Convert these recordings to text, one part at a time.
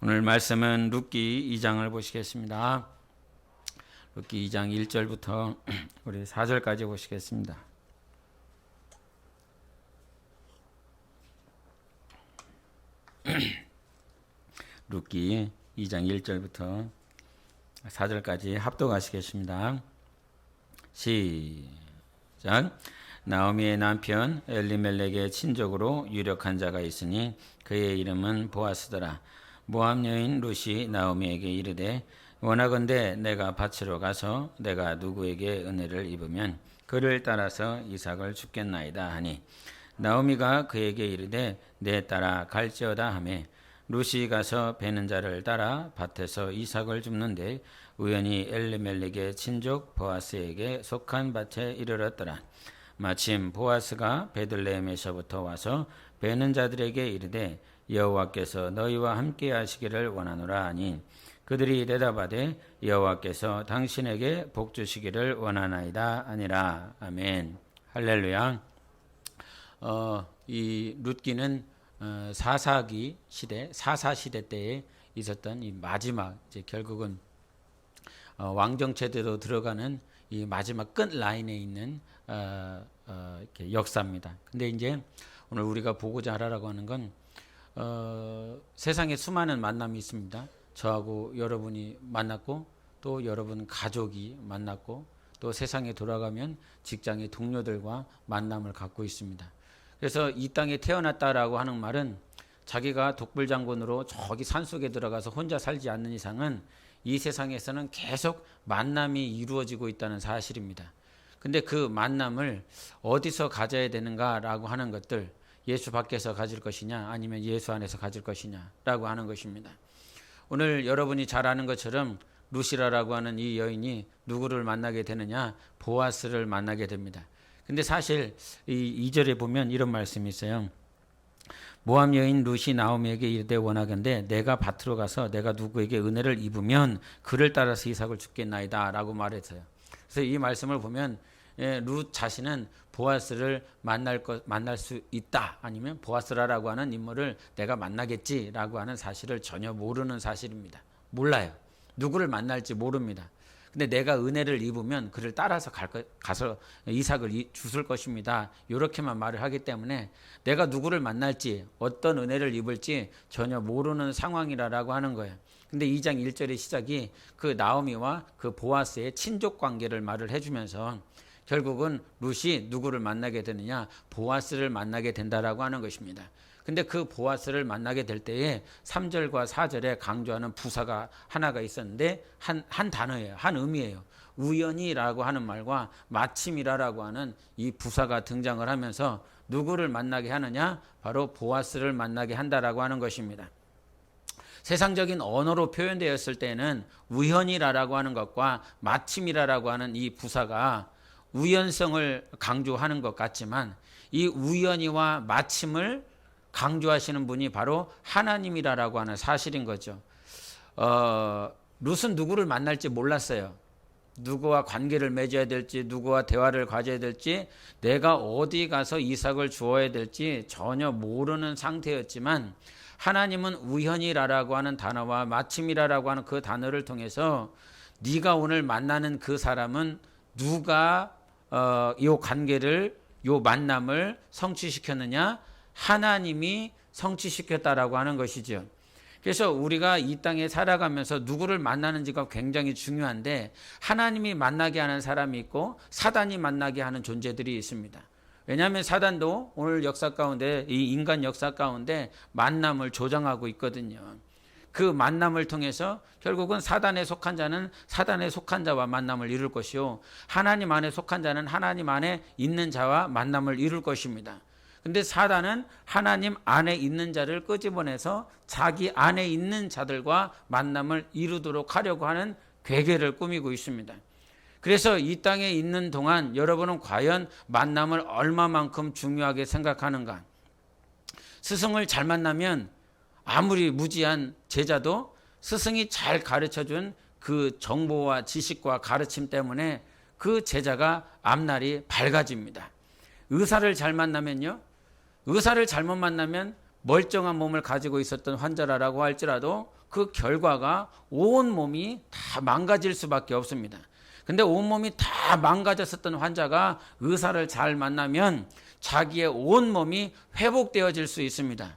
오늘 말씀은 룻기 2장을 보시겠습니다. 룻기 2장 1절부터 우리 4절까지 보시겠습니다. 룻기 2장 1절부터 4절까지 합독하시겠습니다. 시작. 나오미의 남편 엘리멜렉의 친족으로 유력한 자가 있으니 그의 이름은 보아스더라. 모압 여인 룻이 나오미에게 이르되 원하건대 내가 밭으로 가서 내가 누구에게 은혜를 입으면 그를 따라서 이삭을 줍겠나이다 하니 나오미가 그에게 이르되 내 따라 갈지어다 하매 룻이 가서 베는 자를 따라 밭에서 이삭을 줍는데 우연히 엘리멜렉의 친족 보아스에게 속한 밭에 이르렀더라. 마침 보아스가 베들레헴에서부터 와서 베는 자들에게 이르되 여호와께서 너희와 함께 하시기를 원하노라 하니 그들이 대답하되 여호와께서 당신에게 복 주시기를 원하나이다 하니라. 아멘. 할렐루야. 이 룻기는 사사기 시대, 사사 시대 때에 있었던 이 마지막 이제 결국은 왕정체대로 들어가는 이 마지막 끝 라인에 있는 이렇게 역사입니다. 근데 이제 오늘 우리가 보고자 하라고 하는 건 세상에 수많은 만남이 있습니다. 저하고 여러분이 만났고 또 여러분 가족이 만났고 또 세상에 돌아가면 직장의 동료들과 만남을 갖고 있습니다. 그래서 이 땅에 태어났다라고 하는 말은 자기가 독불장군으로 저기 산속에 들어가서 혼자 살지 않는 이상은 이 세상에서는 계속 만남이 이루어지고 있다는 사실입니다. 근데 그 만남을 어디서 가져야 되는가라고 하는 것들, 예수 밖에서 가질 것이냐 아니면 예수 안에서 가질 것이냐라고 하는 것입니다. 오늘 여러분이 잘 아는 것처럼 룻이라고 하는 이 여인이 누구를 만나게 되느냐? 보아스를 만나게 됩니다. 근데 사실 이 2절에 보면 이런 말씀이 있어요. 모압 여인 룻이 나오미에게 이르되 원하건대 내가 밭으로 가서 내가 누구에게 은혜를 입으면 그를 따라서 이삭을 줍겠나이다 라고 말했어요. 그래서 이 말씀을 보면 룻 자신은 보아스를 만날 수 있다 아니면 보아스라고 하는 인물을 내가 만나겠지라고 하는 사실을 전혀 모르는 사실입니다. 몰라요. 누구를 만날지 모릅니다. 근데 내가 은혜를 입으면 그를 따라서 가서 이삭을 주실 것입니다. 이렇게만 말을 하기 때문에 내가 누구를 만날지 어떤 은혜를 입을지 전혀 모르는 상황이라고 하는 거예요. 근데 2장 1절의 시작이 그 나오미와 그 보아스의 친족 관계를 말을 해주면서 결국은 룻이 누구를 만나게 되느냐? 보아스를 만나게 된다라고 하는 것입니다. 근데 그 보아스를 만나게 될 때에 3절과 4절에 강조하는 부사가 하나가 있었는데 한 단어예요. 한 의미예요. 우연히라고 하는 말과 마침이라고 하는 이 부사가 등장을 하면서 누구를 만나게 하느냐? 바로 보아스를 만나게 한다라고 하는 것입니다. 세상적인 언어로 표현되었을 때는 우연이라고 하는 것과 마침이라고 하는 이 부사가 우연성을 강조하는 것 같지만 이 우연이와 마침을 강조하시는 분이 바로 하나님이라고 하는 사실인 거죠. 룻은 누구를 만날지 몰랐어요. 누구와 관계를 맺어야 될지, 누구와 대화를 가져야 될지, 내가 어디 가서 이삭을 주어야 될지 전혀 모르는 상태였지만 하나님은 우연이라고 하는 단어와 마침이라고 하는 그 단어를 통해서 네가 오늘 만나는 그 사람은 누가 이 관계를, 이 만남을 성취시켰느냐? 하나님이 성취시켰다라고 하는 것이죠. 그래서 우리가 이 땅에 살아가면서 누구를 만나는지가 굉장히 중요한데 하나님이 만나게 하는 사람이 있고 사단이 만나게 하는 존재들이 있습니다. 왜냐하면 사단도 오늘 역사 가운데, 이 인간 역사 가운데 만남을 조장하고 있거든요. 그 만남을 통해서 결국은 사단에 속한 자는 사단에 속한 자와 만남을 이룰 것이요 하나님 안에 속한 자는 하나님 안에 있는 자와 만남을 이룰 것입니다. 근데 사단은 하나님 안에 있는 자를 끄집어내서 자기 안에 있는 자들과 만남을 이루도록 하려고 하는 괴계를 꾸미고 있습니다. 그래서 이 땅에 있는 동안 여러분은 과연 만남을 얼마만큼 중요하게 생각하는가? 스승을 잘 만나면 아무리 무지한 제자도 스승이 잘 가르쳐준 그 정보와 지식과 가르침 때문에 그 제자가 앞날이 밝아집니다. 의사를 잘 만나면요, 의사를 잘못 만나면 멀쩡한 몸을 가지고 있었던 환자라고 할지라도 그 결과가 온몸이 다 망가질 수밖에 없습니다. 근데 온몸이 다 망가졌었던 환자가 의사를 잘 만나면 자기의 온몸이 회복되어질 수 있습니다.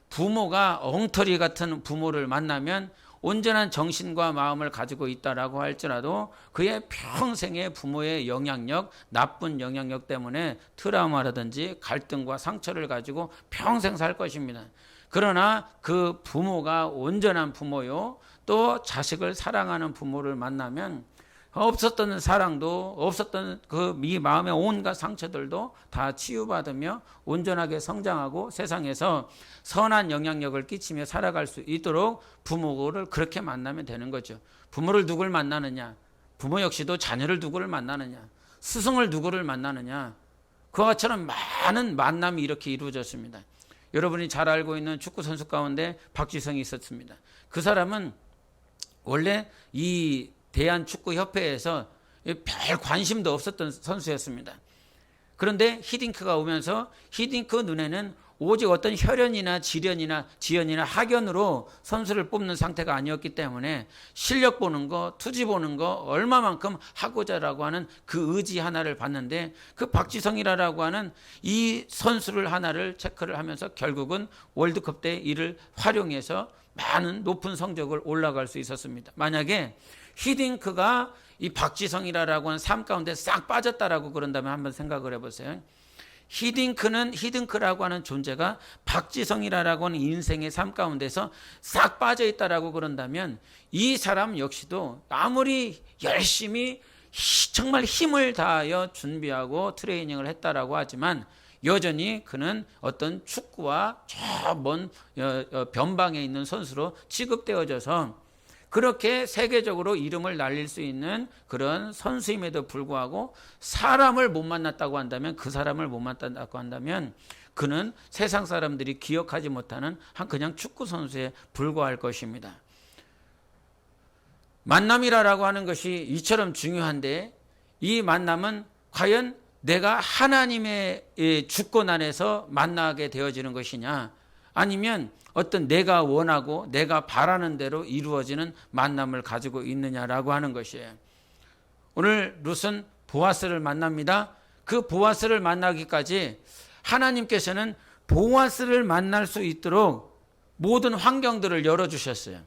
부모가 엉터리 같은 부모를 만나면 온전한 정신과 마음을 가지고 있다라고 할지라도 그의 평생의 부모의 영향력, 나쁜 영향력 때문에 트라우마라든지 갈등과 상처를 가지고 평생 살 것입니다. 그러나 그 부모가 온전한 부모요, 또 자식을 사랑하는 부모를 만나면 없었던 사랑도, 없었던 그 마음의 온갖 상처들도 다 치유받으며 온전하게 성장하고 세상에서 선한 영향력을 끼치며 살아갈 수 있도록 부모를 그렇게 만나면 되는 거죠. 부모를 누굴 만나느냐? 부모 역시도 자녀를 누구를 만나느냐? 스승을 누구를 만나느냐? 그와 같처럼 많은 만남이 이렇게 이루어졌습니다. 여러분이 잘 알고 있는 축구 선수 가운데 박지성이 있었습니다. 그 사람은 원래 이 대한축구협회에서 별 관심도 없었던 선수였습니다. 그런데 히딩크가 오면서 히딩크 눈에는 오직 어떤 혈연이나 지연이나 학연으로 선수를 뽑는 상태가 아니었기 때문에 실력 보는 거, 투지 보는 거 얼마만큼 하고자라고 하는 그 의지 하나를 봤는데 그 박지성이라고 하는 이 선수를 하나를 체크를 하면서 결국은 월드컵 때 이를 활용해서 많은 높은 성적을 올라갈 수 있었습니다. 만약에 히딩크가 이 박지성이라고 하는 삶 가운데 싹 빠졌다라고 그런다면 한번 생각을 해보세요. 히딩크라고 하는 존재가 박지성이라고 하는 인생의 삶 가운데서 싹 빠져있다라고 그런다면 이 사람 역시도 아무리 열심히 정말 힘을 다하여 준비하고 트레이닝을 했다라고 하지만 여전히 그는 어떤 축구와 저 먼 변방에 있는 선수로 취급되어져서 그렇게 세계적으로 이름을 날릴 수 있는 그런 선수임에도 불구하고 사람을 못 만났다고 한다면, 그 사람을 못 만났다고 한다면 그는 세상 사람들이 기억하지 못하는 한 그냥 축구 선수에 불과할 것입니다. 만남이라고 하는 것이 이처럼 중요한데 이 만남은 과연 내가 하나님의 주권 안에서 만나게 되어지는 것이냐, 아니면 어떤 내가 원하고 내가 바라는 대로 이루어지는 만남을 가지고 있느냐라고 하는 것이에요. 오늘 룻은 보아스를 만납니다. 그 보아스를 만나기까지 하나님께서는 보아스를 만날 수 있도록 모든 환경들을 열어주셨어요.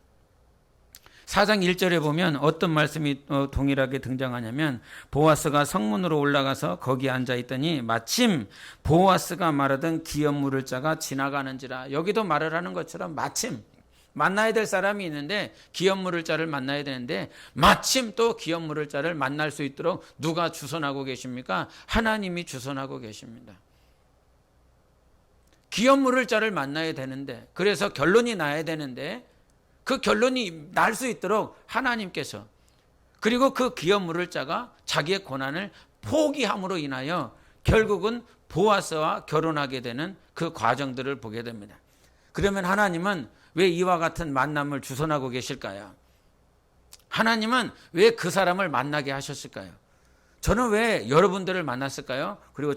4장 1절에 보면 어떤 말씀이 동일하게 등장하냐면 보아스가 성문으로 올라가서 거기 앉아있더니 마침 보아스가 말하던 기업 물을 자가 지나가는지라. 여기도 말을 하는 것처럼 마침 만나야 될 사람이 있는데 기업 물을 자를 만나야 되는데 마침 또 기업 물을 자를 만날 수 있도록 누가 주선하고 계십니까? 하나님이 주선하고 계십니다. 기업 물을 자를 만나야 되는데, 그래서 결론이 나야 되는데 그 결론이 날 수 있도록 하나님께서, 그리고 그 기업 물을 자가 자기의 고난을 포기함으로 인하여 결국은 보아스와 결혼하게 되는 그 과정들을 보게 됩니다. 그러면 하나님은 왜 이와 같은 만남을 주선하고 계실까요? 하나님은 왜 그 사람을 만나게 하셨을까요? 저는 왜 여러분들을 만났을까요? 그리고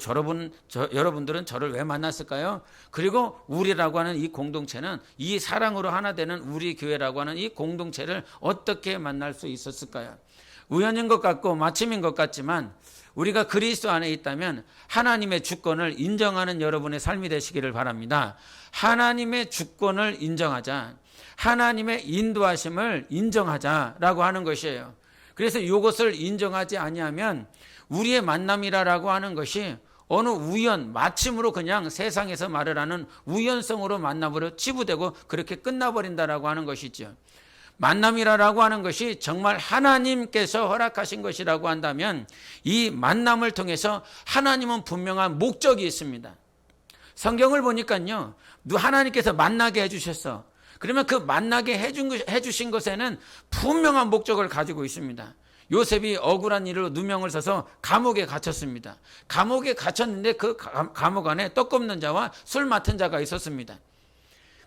여러분들은 저를 왜 만났을까요? 그리고 우리라고 하는 이 공동체는, 이 사랑으로 하나 되는 우리 교회라고 하는 이 공동체를 어떻게 만날 수 있었을까요? 우연인 것 같고 마침인 것 같지만 우리가 그리스도 안에 있다면 하나님의 주권을 인정하는 여러분의 삶이 되시기를 바랍니다. 하나님의 주권을 인정하자, 하나님의 인도하심을 인정하자라고 하는 것이에요. 그래서 이것을 인정하지 아니하면 우리의 만남이라고 하는 것이 어느 우연, 마침으로 그냥 세상에서 말을 하는 우연성으로 만남으로 치부되고 그렇게 끝나버린다라고 하는 것이죠. 만남이라고 하는 것이 정말 하나님께서 허락하신 것이라고 한다면 이 만남을 통해서 하나님은 분명한 목적이 있습니다. 성경을 보니까요, 하나님께서 만나게 해주셨어. 그러면 그 만나게 해주신 것에는 분명한 목적을 가지고 있습니다. 요셉이 억울한 일로 누명을 써서 감옥에 갇혔습니다. 감옥에 갇혔는데 그 감옥 안에 떡 굽는 자와 술 맡은 자가 있었습니다.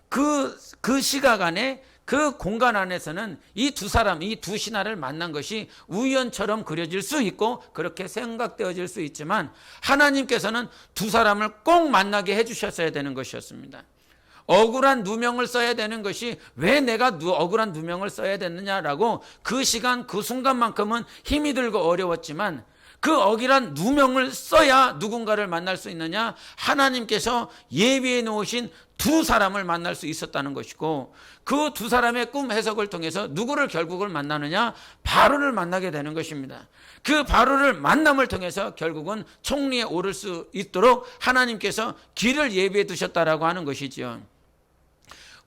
그 시각 안에, 그 공간 안에서는 이 두 사람, 이 두 신하를 만난 것이 우연처럼 그려질 수 있고 그렇게 생각되어질 수 있지만 하나님께서는 두 사람을 꼭 만나게 해주셨어야 되는 것이었습니다. 억울한 누명을 써야 되는 것이 왜 내가 억울한 누명을 써야 됐느냐라고 그 시간 그 순간만큼은 힘이 들고 어려웠지만 그 억울한 누명을 써야 누군가를 만날 수 있느냐? 하나님께서 예비해 놓으신 두 사람을 만날 수 있었다는 것이고 그 두 사람의 꿈 해석을 통해서 누구를 결국을 만나느냐? 바로를 만나게 되는 것입니다. 그 바로를 만남을 통해서 결국은 총리에 오를 수 있도록 하나님께서 길을 예비해 두셨다라고 하는 것이지요.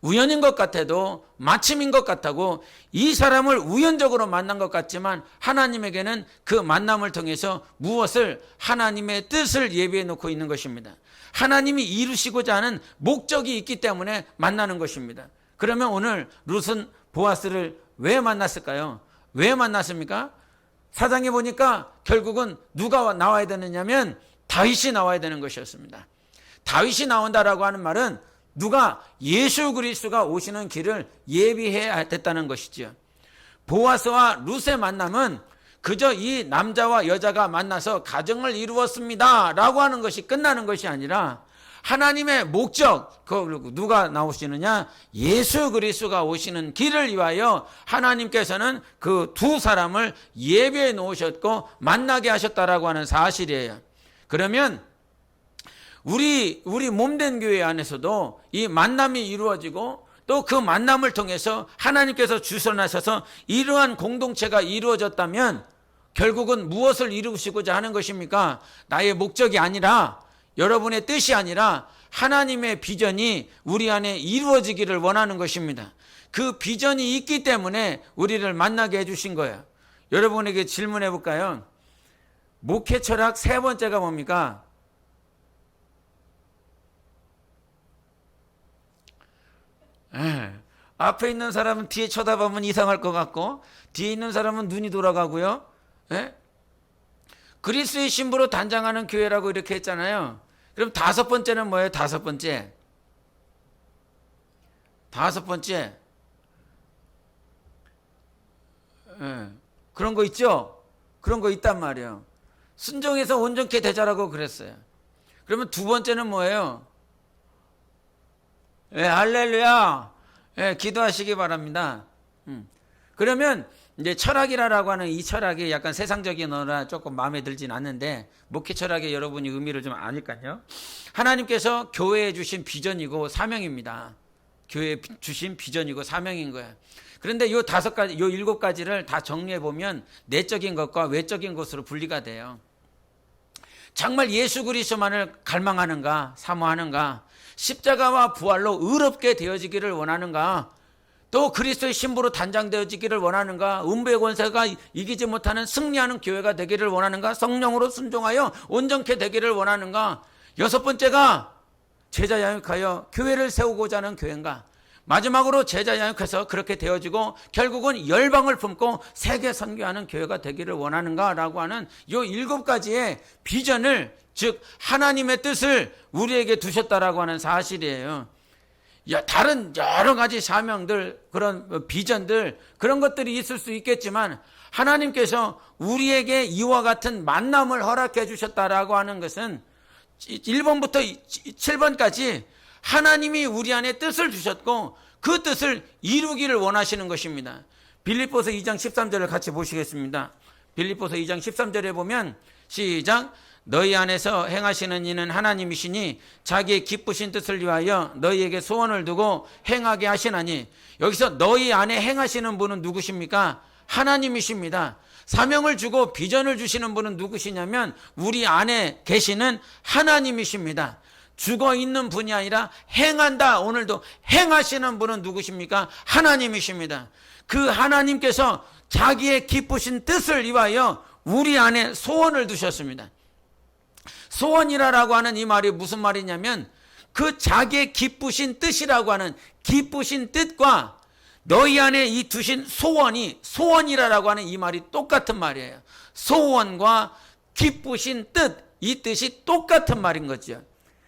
우연인 것 같아도 마침인 것 같다고 이 사람을 우연적으로 만난 것 같지만 하나님에게는 그 만남을 통해서 무엇을 하나님의 뜻을 예비해 놓고 있는 것입니다. 하나님이 이루시고자 하는 목적이 있기 때문에 만나는 것입니다. 그러면 오늘 룻은 보아스를 왜 만났을까요? 왜 만났습니까? 사장에 보니까 결국은 누가 나와야 되느냐면 다윗이 나와야 되는 것이었습니다. 다윗이 나온다라고 하는 말은 누가 예수 그리스도가 오시는 길을 예비해야 됐다는 것이지요. 보아스와 룻의 만남은 그저 이 남자와 여자가 만나서 가정을 이루었습니다 라고 하는 것이 끝나는 것이 아니라 하나님의 목적, 누가 나오시느냐? 예수 그리스도가 오시는 길을 위하여 하나님께서는 그 두 사람을 예비해 놓으셨고 만나게 하셨다라고 하는 사실이에요. 그러면 우리 몸된 교회 안에서도 이 만남이 이루어지고 또 그 만남을 통해서 하나님께서 주선하셔서 이러한 공동체가 이루어졌다면 결국은 무엇을 이루시고자 하는 것입니까? 나의 목적이 아니라 여러분의 뜻이 아니라 하나님의 비전이 우리 안에 이루어지기를 원하는 것입니다. 그 비전이 있기 때문에 우리를 만나게 해주신 거예요. 여러분에게 질문해 볼까요? 목회 철학 세 번째가 뭡니까? 앞에 있는 사람은 뒤에 쳐다보면 이상할 것 같고 뒤에 있는 사람은 눈이 돌아가고요. 그리스도의 신부로 단장하는 교회라고 이렇게 했잖아요. 그럼 다섯 번째는 뭐예요? 다섯 번째 그런 거 있죠? 그런 거 있단 말이에요. 순종해서 온전케 되자라고 그랬어요. 그러면 두 번째는 뭐예요? 할렐루야. 기도하시기 바랍니다. 그러면 이제 철학이라고 하는 이 철학이 약간 세상적인 언어라 조금 마음에 들진 않는데 목회 철학의 여러분이 의미를 좀 아니까요. 하나님께서 교회에 주신 비전이고 사명입니다. 교회에 주신 비전이고 사명인 거예요. 그런데 요 다섯 가지, 요 일곱 가지를 다 정리해 보면 내적인 것과 외적인 것으로 분리가 돼요. 정말 예수 그리스도만을 갈망하는가, 사모하는가, 십자가와 부활로 의롭게 되어지기를 원하는가, 또 그리스도의 신부로 단장되어지기를 원하는가, 음부의 권세가 이기지 못하는 승리하는 교회가 되기를 원하는가, 성령으로 순종하여 온전케 되기를 원하는가, 여섯 번째가 제자 양육하여 교회를 세우고자 하는 교회인가, 마지막으로 제자 양육해서 그렇게 되어지고 결국은 열방을 품고 세계 선교하는 교회가 되기를 원하는가라고 하는 이 일곱 가지의 비전을, 즉 하나님의 뜻을 우리에게 두셨다라고 하는 사실이에요. 다른 여러 가지 사명들, 그런 비전들, 그런 것들이 있을 수 있겠지만 하나님께서 우리에게 이와 같은 만남을 허락해 주셨다라고 하는 것은 1번부터 7번까지 하나님이 우리 안에 뜻을 주셨고 그 뜻을 이루기를 원하시는 것입니다. 빌립보서 2장 13절을 같이 보시겠습니다. 빌립보서 2장 13절에 보면 시작. 너희 안에서 행하시는 이는 하나님이시니 자기의 기쁘신 뜻을 위하여 너희에게 소원을 두고 행하게 하시나니, 여기서 너희 안에 행하시는 분은 누구십니까? 하나님이십니다. 사명을 주고 비전을 주시는 분은 누구시냐면 우리 안에 계시는 하나님이십니다. 죽어 있는 분이 아니라 행한다. 오늘도 행하시는 분은 누구십니까? 하나님이십니다. 그 하나님께서 자기의 기쁘신 뜻을 위하여 우리 안에 소원을 두셨습니다. 소원이라고 하는 이 말이 무슨 말이냐면 그 자기의 기쁘신 뜻이라고 하는 기쁘신 뜻과 너희 안에 이 두신 소원이, 소원이라고 하는 이 말이 똑같은 말이에요. 소원과 기쁘신 뜻, 이 뜻이 똑같은 말인 거죠.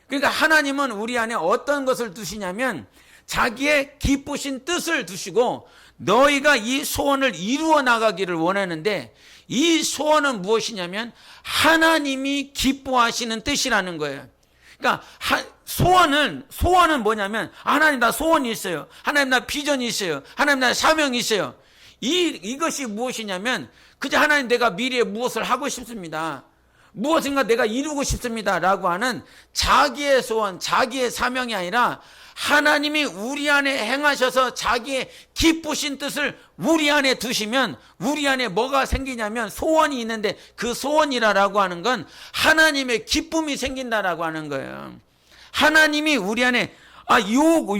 그러니까 하나님은 우리 안에 어떤 것을 두시냐면 자기의 기쁘신 뜻을 두시고 너희가 이 소원을 이루어 나가기를 원하는데, 이 소원은 무엇이냐면 하나님이 기뻐하시는 뜻이라는 거예요. 그러니까 소원은 뭐냐면 하나님 나 소원이 있어요. 하나님 나 비전이 있어요. 하나님 나 사명이 있어요. 이것이 무엇이냐면 그저 하나님 내가 미래에 무엇을 하고 싶습니다. 무엇인가 내가 이루고 싶습니다. 라고 하는 자기의 소원, 자기의 사명이 아니라 하나님이 우리 안에 행하셔서 자기의 기쁘신 뜻을 우리 안에 두시면 우리 안에 뭐가 생기냐면 소원이 있는데 그 소원이라고 하는 건 하나님의 기쁨이 생긴다라고 하는 거예요. 하나님이 우리 안에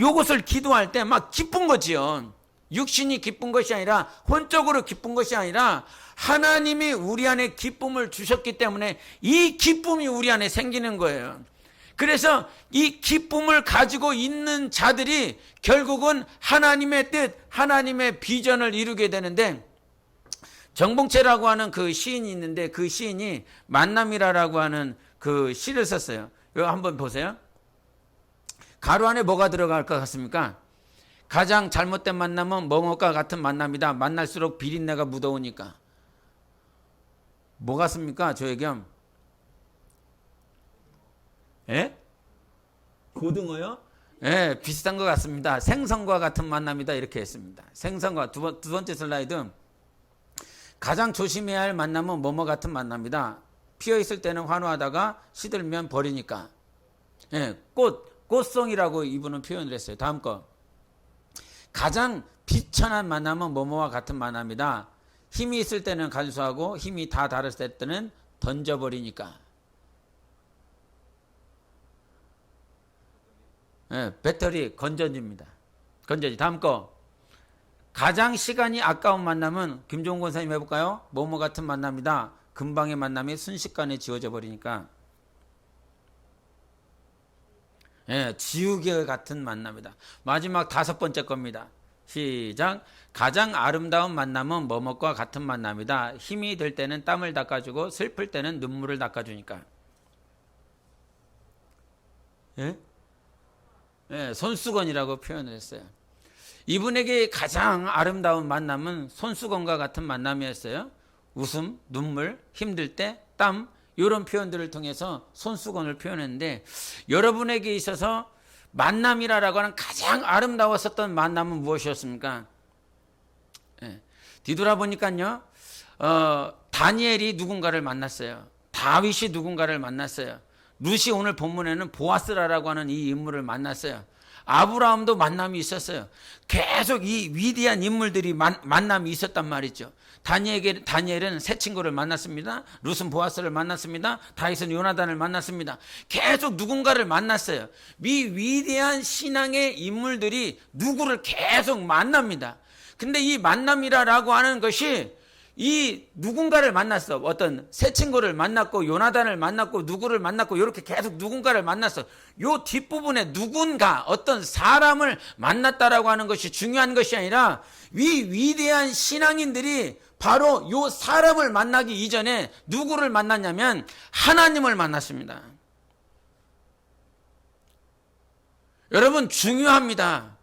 요것을 기도할 때 막 기쁜 거지요. 육신이 기쁜 것이 아니라 혼적으로 기쁜 것이 아니라 하나님이 우리 안에 기쁨을 주셨기 때문에 이 기쁨이 우리 안에 생기는 거예요. 그래서 이 기쁨을 가지고 있는 자들이 결국은 하나님의 뜻, 하나님의 비전을 이루게 되는데 정봉채라고 하는 그 시인이 있는데 그 시인이 만남이라고 하는 그 시를 썼어요. 이거 한번 보세요. 가로 안에 뭐가 들어갈 것 같습니까? 가장 잘못된 만남은 뭐뭐과 같은 만남이다. 만날수록 비린내가 묻어오니까. 뭐 같습니까? 저에겐 예? 고등어요? 예, 비슷한 것 같습니다. 생선과 같은 만남이다 이렇게 했습니다. 생선과 두 번째 슬라이드. 가장 조심해야 할 만남은 뭐뭐 같은 만남이다. 피어 있을 때는 환호하다가 시들면 버리니까. 예, 꽃송이라고 이분은 표현을 했어요. 다음 거. 가장 비천한 만남은 뭐뭐와 같은 만남이다. 힘이 있을 때는 간수하고 힘이 다 다르을 때는 던져버리니까. 네, 배터리 건전지입니다. 건전지. 다음 거. 가장 시간이 아까운 만남은 김종훈 권사님 해볼까요? 뭐뭐 같은 만남이다. 금방의 만남이 순식간에 지워져 버리니까. 예, 지우개 같은 만남이다. 마지막 5번째 겁니다. 시작. 가장 아름다운 만남은 뭐뭐과 같은 만남이다. 힘이 될 때는 땀을 닦아주고 슬플 때는 눈물을 닦아주니까. 예? 예, 손수건이라고 표현을 했어요. 이분에게 가장 아름다운 만남은 손수건과 같은 만남이었어요. 웃음, 눈물, 힘들 때, 땀 이런 표현들을 통해서 손수건을 표현했는데 여러분에게 있어서 만남이라고 하는 가장 아름다웠었던 만남은 무엇이었습니까? 예, 뒤돌아보니까요. 다니엘이 누군가를 만났어요. 다윗이 누군가를 만났어요. 룻이 오늘 본문에는 보아스라라고 하는 이 인물을 만났어요. 아브라함도 만남이 있었어요. 계속 이 위대한 인물들이 만남이 있었단 말이죠. 다니엘은 새 친구를 만났습니다. 룻은 보아스를 만났습니다. 다윗은 요나단을 만났습니다. 계속 누군가를 만났어요. 이 위대한 신앙의 인물들이 누구를 계속 만납니다. 근데 이 만남이라고 하는 것이 이 누군가를 만났어. 어떤 새 친구를 만났고 요나단을 만났고 누구를 만났고 이렇게 계속 누군가를 만났어. 요 뒷부분에 누군가 어떤 사람을 만났다라고 하는 것이 중요한 것이 아니라 위대한 신앙인들이 바로 요 사람을 만나기 이전에 누구를 만났냐면 하나님을 만났습니다. 여러분 중요합니다.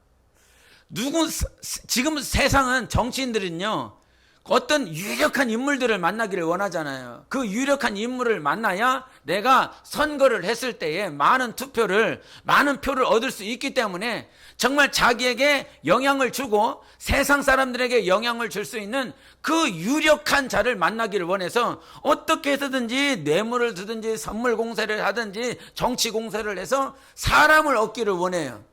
지금 세상은 정치인들은요. 어떤 유력한 인물들을 만나기를 원하잖아요. 그 유력한 인물을 만나야 내가 선거를 했을 때에 많은 표를 얻을 수 있기 때문에 정말 자기에게 영향을 주고 세상 사람들에게 영향을 줄 수 있는 그 유력한 자를 만나기를 원해서 어떻게 해서든지 뇌물을 주든지 선물 공세를 하든지 정치 공세를 해서 사람을 얻기를 원해요.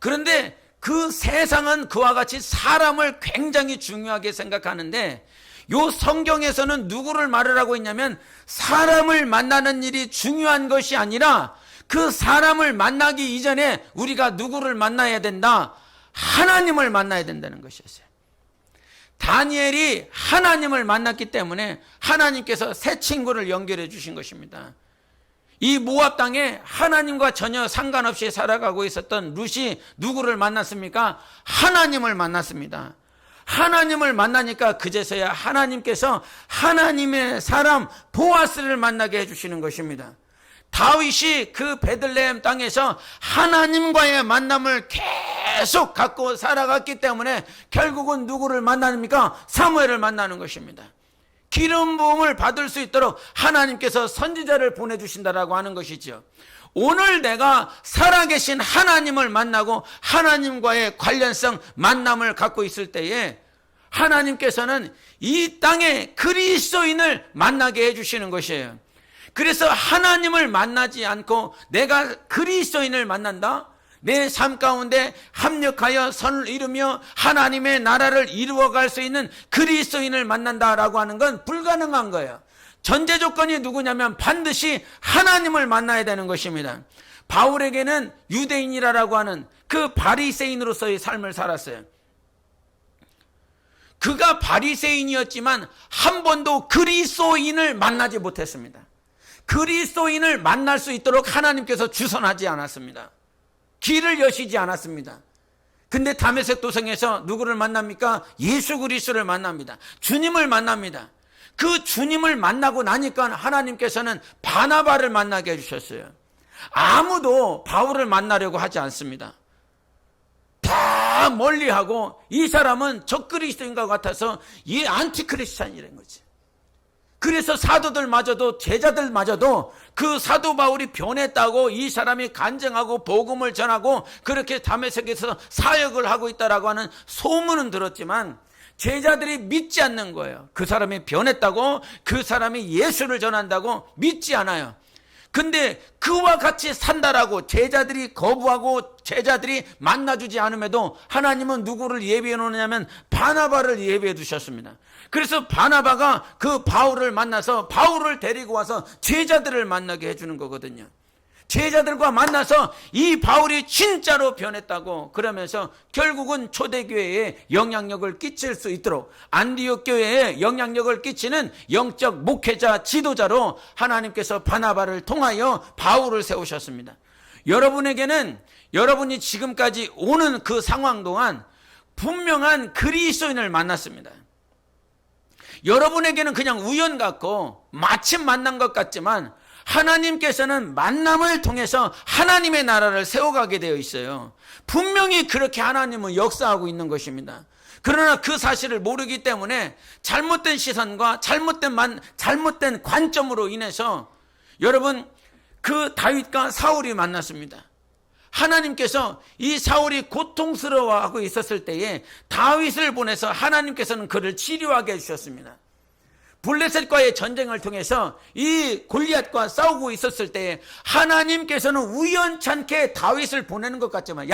그런데 그 세상은 그와 같이 사람을 굉장히 중요하게 생각하는데 요 성경에서는 누구를 말을 하고 있냐면 사람을 만나는 일이 중요한 것이 아니라 그 사람을 만나기 이전에 우리가 누구를 만나야 된다? 하나님을 만나야 된다는 것이었어요. 다니엘이 하나님을 만났기 때문에 하나님께서 새 친구를 연결해 주신 것입니다. 이 모압 땅에 하나님과 전혀 상관없이 살아가고 있었던 룻이 누구를 만났습니까? 하나님을 만났습니다. 하나님을 만나니까 그제서야 하나님께서 하나님의 사람 보아스를 만나게 해주시는 것입니다. 다윗이 그 베들레헴 땅에서 하나님과의 만남을 계속 갖고 살아갔기 때문에 결국은 누구를 만납니까? 사무엘을 만나는 것입니다. 기름 부음을 받을 수 있도록 하나님께서 선지자를 보내주신다라고 하는 것이죠. 오늘 내가 살아계신 하나님을 만나고 하나님과의 관련성 만남을 갖고 있을 때에 하나님께서는 이 땅에 그리스도인을 만나게 해주시는 것이에요. 그래서 하나님을 만나지 않고 내가 그리스도인을 만난다? 내 삶 가운데 합력하여 선을 이루며 하나님의 나라를 이루어갈 수 있는 그리스도인을 만난다라고 하는 건 불가능한 거예요. 전제 조건이 누구냐면 반드시 하나님을 만나야 되는 것입니다. 바울에게는 유대인이라고 하는 그 바리새인으로서의 삶을 살았어요. 그가 바리새인이었지만 한 번도 그리스도인을 만나지 못했습니다. 그리스도인을 만날 수 있도록 하나님께서 주선하지 않았습니다. 길을 여시지 않았습니다. 근데 다메섹 도성에서 누구를 만납니까? 예수 그리스도를 만납니다. 주님을 만납니다. 그 주님을 만나고 나니까 하나님께서는 바나바를 만나게 해주셨어요. 아무도 바울을 만나려고 하지 않습니다. 다 멀리하고 이 사람은 적그리스도인과 같아서 이 안티크리스찬이라는 거지. 그래서 사도들마저도 제자들마저도 그 사도 바울이 변했다고 이 사람이 간증하고 복음을 전하고 그렇게 다메섹에서 사역을 하고 있다라고 하는 소문은 들었지만 제자들이 믿지 않는 거예요. 그 사람이 변했다고, 그 사람이 예수를 전한다고 믿지 않아요. 근데 그와 같이 산다라고 제자들이 거부하고 제자들이 만나주지 않음에도 하나님은 누구를 예비해 놓느냐면 바나바를 예비해 두셨습니다. 그래서 바나바가 그 바울을 만나서 바울을 데리고 와서 제자들을 만나게 해주는 거거든요. 제자들과 만나서 이 바울이 진짜로 변했다고 그러면서 결국은 초대교회에 영향력을 끼칠 수 있도록 안디옥 교회에 영향력을 끼치는 영적 목회자 지도자로 하나님께서 바나바를 통하여 바울을 세우셨습니다. 여러분에게는 여러분이 지금까지 오는 그 상황 동안 분명한 그리스도인을 만났습니다. 여러분에게는 그냥 우연 같고 마침 만난 것 같지만 하나님께서는 만남을 통해서 하나님의 나라를 세워가게 되어 있어요. 분명히 그렇게 하나님은 역사하고 있는 것입니다. 그러나 그 사실을 모르기 때문에 잘못된 시선과 잘못된 관점으로 인해서 여러분 그 다윗과 사울이 만났습니다. 하나님께서 이 사울이 고통스러워하고 있었을 때에 다윗을 보내서 하나님께서는 그를 치료하게 해주셨습니다. 블레셋과의 전쟁을 통해서 이 골리앗과 싸우고 있었을 때 하나님께서는 우연찮게 다윗을 보내는 것 같지만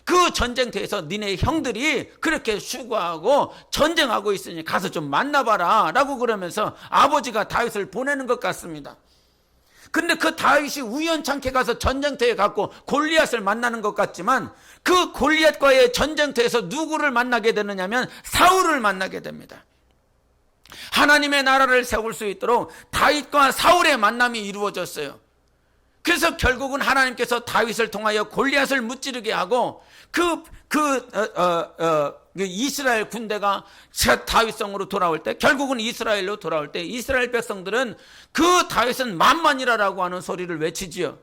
그 전쟁터에서 니네 형들이 그렇게 수고하고 전쟁하고 있으니 가서 좀 만나봐라 라고 그러면서 아버지가 다윗을 보내는 것 같습니다. 근데 그 다윗이 우연찮게 가서 전쟁터에 갔고 골리앗을 만나는 것 같지만 그 골리앗과의 전쟁터에서 누구를 만나게 되느냐면 사울을 만나게 됩니다. 하나님의 나라를 세울 수 있도록 다윗과 사울의 만남이 이루어졌어요. 그래서 결국은 하나님께서 다윗을 통하여 골리앗을 무찌르게 하고 이스라엘 군대가 다윗성으로 돌아올 때 결국은 이스라엘로 돌아올 때 이스라엘 백성들은 그 다윗은 만만이라고 하는 소리를 외치지요.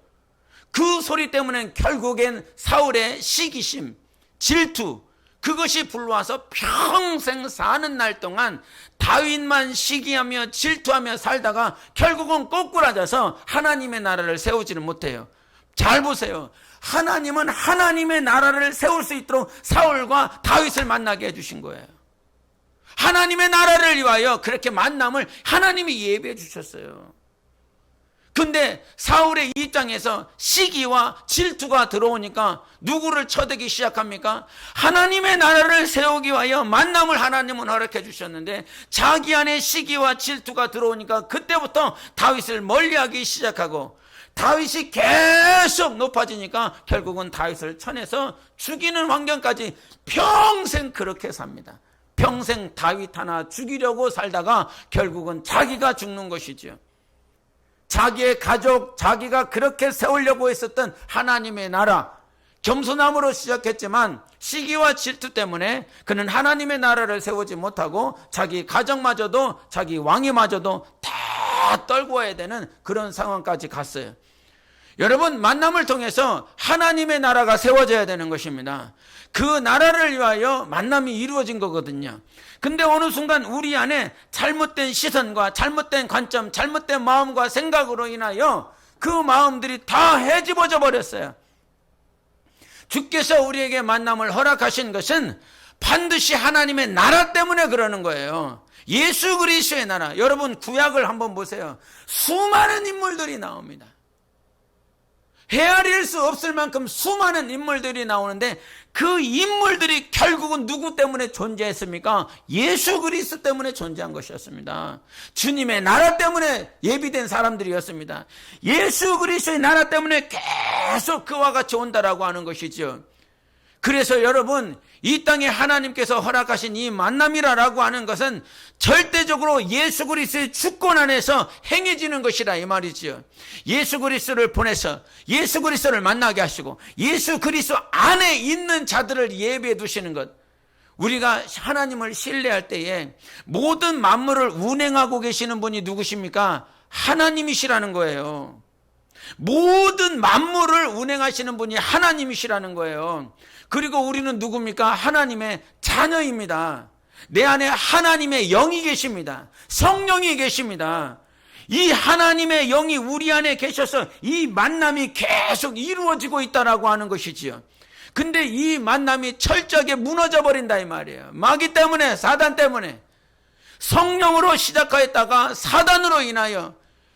그 소리 때문에 결국엔 사울의 시기심, 질투 그것이 불러와서 평생 사는 날 동안 다윗만 시기하며 질투하며 살다가 결국은 꼬꾸라져서 하나님의 나라를 세우지는 못해요. 잘 보세요. 하나님은 하나님의 나라를 세울 수 있도록 사울과 다윗을 만나게 해주신 거예요. 하나님의 나라를 위하여 그렇게 만남을 하나님이 예비해 주셨어요. 근데 사울의 입장에서 시기와 질투가 들어오니까 누구를 쳐대기 시작합니까? 하나님의 나라를 세우기 위하여 만남을 하나님은 허락해 주셨는데 자기 안에 시기와 질투가 들어오니까 그때부터 다윗을 멀리하기 시작하고 다윗이 계속 높아지니까 결국은 다윗을 쳐내서 죽이는 환경까지 평생 그렇게 삽니다. 평생 다윗 하나 죽이려고 살다가 결국은 자기가 죽는 것이지요. 자기의 가족, 자기가 그렇게 세우려고 했었던 하나님의 나라, 겸손함으로 시작했지만 시기와 질투 때문에 그는 하나님의 나라를 세우지 못하고 자기 가정마저도 자기 왕위마저도 다 떨고 와야 되는 그런 상황까지 갔어요. 여러분, 만남을 통해서 하나님의 나라가 세워져야 되는 것입니다. 그 나라를 위하여 만남이 이루어진 거거든요. 근데 어느 순간 우리 안에 잘못된 시선과 잘못된 관점, 잘못된 마음과 생각으로 인하여 그 마음들이 다 헤집어져 버렸어요. 주께서 우리에게 만남을 허락하신 것은 반드시 하나님의 나라 때문에 그러는 거예요. 예수 그리스도의 나라. 여러분 구약을 한번 보세요. 수많은 인물들이 나옵니다. 헤아릴 수 없을 만큼 수많은 인물들이 나오는데 그 인물들이 결국은 누구 때문에 존재했습니까? 예수 그리스도 때문에 존재한 것이었습니다. 주님의 나라 때문에 예비된 사람들이었습니다. 예수 그리스도의 나라 때문에 계속 그와 같이 온다라고 하는 것이죠. 그래서 여러분 이 땅에 하나님께서 허락하신 이 만남이라고 하는 것은 절대적으로 예수 그리스도의 주권 안에서 행해지는 것이라 이 말이죠. 예수 그리스도를 보내서 예수 그리스도를 만나게 하시고 예수 그리스도 안에 있는 자들을 예비해 두시는 것. 우리가 하나님을 신뢰할 때에 모든 만물을 운행하고 계시는 분이 누구십니까? 하나님이시라는 거예요. 모든 만물을 운행하시는 분이 하나님이시라는 거예요. 그리고 우리는 누굽니까? 하나님의 자녀입니다. 내 안에 하나님의 영이 계십니다. 성령이 계십니다. 이 하나님의 영이 우리 안에 계셔서 이 만남이 계속 이루어지고 있다라고 하는 것이지요. 근데 이 만남이 철저하게 무너져 버린다 이 말이에요. 마귀 때문에, 사단 때문에. 성령으로 시작하였다가 사단으로 인하여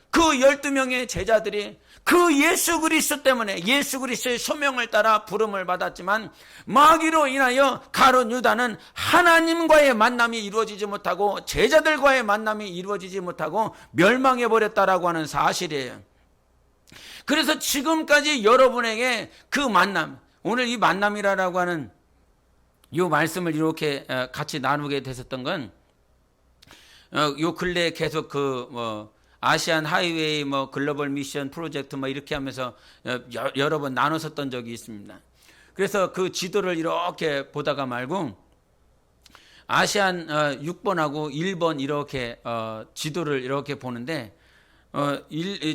그 12명의 제자들이 그 예수 그리스도 때문에 예수 그리스도의 소명을 따라 부름을 받았지만 마귀로 인하여 가룟 유다는 하나님과의 만남이 이루어지지 못하고 제자들과의 만남이 이루어지지 못하고 멸망해 버렸다라고 하는 사실이에요. 그래서 지금까지 여러분에게 그 만남, 오늘 이 만남이라고 하는 이 말씀을 이렇게 같이 나누게 됐었던 건 요 근래에 계속 아시안 하이웨이 글로벌 미션 프로젝트 이렇게 하면서 여러 번 나눴었던 적이 있습니다. 그래서 그 지도를 이렇게 보다가 말고 아시안 6번하고 1번 이렇게 지도를 이렇게 보는데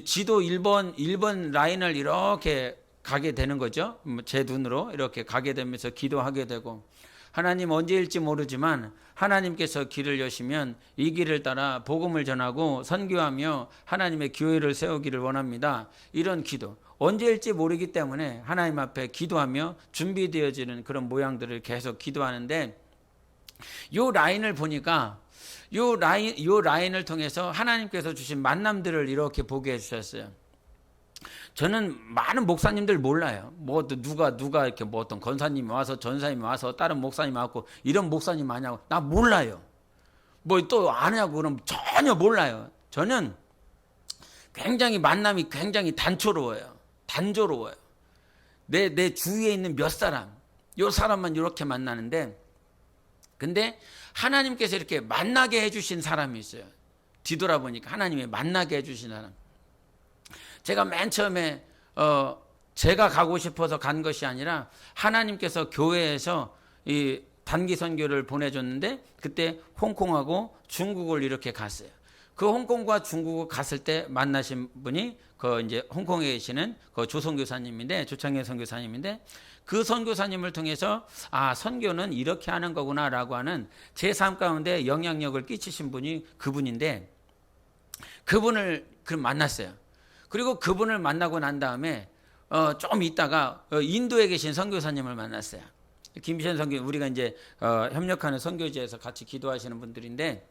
지도 1번 라인을 이렇게 가게 되는 거죠. 제 눈으로 이렇게 가게 되면서 기도하게 되고 하나님 언제일지 모르지만 하나님께서 길을 여시면 이 길을 따라 복음을 전하고 선교하며 하나님의 교회를 세우기를 원합니다. 이런 기도. 언제일지 모르기 때문에 하나님 앞에 기도하며 준비되어지는 그런 모양들을 계속 기도하는데 요 라인을 보니까 요 라인을 통해서 하나님께서 주신 만남들을 이렇게 보게 해주셨어요. 저는 많은 목사님들 몰라요. 누가 이렇게 어떤 권사님이 와서 전사님이 와서 다른 목사님이 왔고 이런 목사님 아냐고 나 몰라요. 또 아냐고 그러면 전혀 몰라요. 저는 굉장히 만남이 굉장히 단조로워요. 내 주위에 있는 몇 사람, 요 사람만 이렇게 만나는데 근데 하나님께서 이렇게 만나게 해주신 사람이 있어요. 뒤돌아보니까 하나님이 만나게 해주신 사람. 제가 맨 처음에 제가 가고 싶어서 간 것이 아니라 하나님께서 교회에서 이 단기 선교를 보내줬는데 그때 홍콩하고 중국을 이렇게 갔어요. 그 홍콩과 중국을 갔을 때 만나신 분이 이제 홍콩에 계시는 조 선교사님인데 조창현 선교사님인데 그 선교사님을 통해서 선교는 이렇게 하는 거구나라고 하는 제 삶 가운데 영향력을 끼치신 분이 그분인데 그분을 만났어요. 그리고 그분을 만나고 난 다음에 좀 있다가 인도에 계신 선교사님을 만났어요. 김시현 선교, 우리가 이제 협력하는 선교지에서 같이 기도하시는 분들인데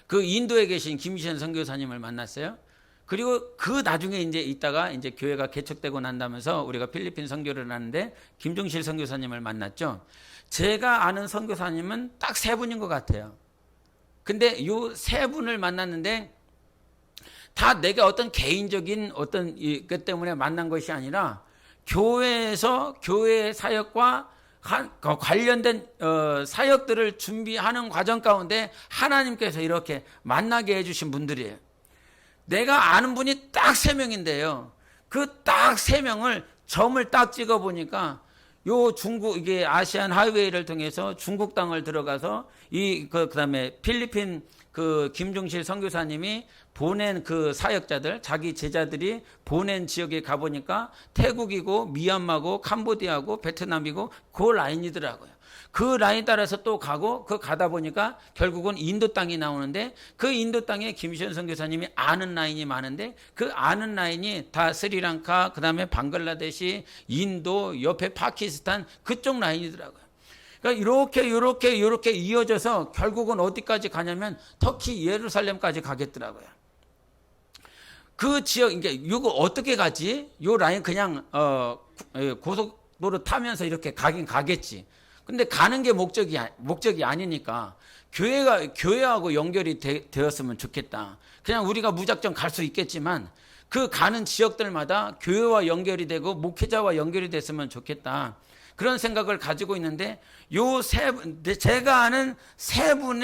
그 인도에 계신 김시현 선교사님을 만났어요. 그리고 그 나중에 이제 있다가 이제 교회가 개척되고 난다면서 우리가 필리핀 선교를 하는데 김종실 선교사님을 만났죠. 제가 아는 선교사님은 딱 3분인 것 같아요. 근데 요 3분을 만났는데 다 내가 어떤 개인적인 어떤 것 때문에 만난 것이 아니라 교회에서 교회 사역과 관련된 사역들을 준비하는 과정 가운데 하나님께서 이렇게 만나게 해주신 분들이에요. 내가 아는 분이 딱 3명인데요. 그 딱 3명을 점을 딱 찍어 보니까 요 이게 아시안 하이웨이를 통해서 중국 땅을 들어가서 그다음에 필리핀 그 김중실 선교사님이 보낸 그 사역자들, 자기 제자들이 보낸 지역에 가보니까 태국이고 미얀마고 캄보디아고 베트남이고 그 라인이더라고요. 그 라인 따라서 또 가고 그 가다 보니까 결국은 인도 땅이 나오는데 그 인도 땅에 김시현 선교사님이 아는 라인이 많은데 그 아는 라인이 다 스리랑카, 그다음에 방글라데시, 인도, 옆에 파키스탄 그쪽 라인이더라고요. 그러니까 이렇게 이어져서 결국은 어디까지 가냐면 터키 예루살렘까지 가겠더라고요. 그 지역, 이게 이거 어떻게 가지? 요 라인 그냥 고속도로 타면서 이렇게 가긴 가겠지. 근데 가는 게 목적이 아니니까 교회하고 연결이 되었으면 좋겠다. 그냥 우리가 무작정 갈 수 있겠지만 그 가는 지역들마다 교회와 연결이 되고 목회자와 연결이 됐으면 좋겠다. 그런 생각을 가지고 있는데 제가 아는 세 분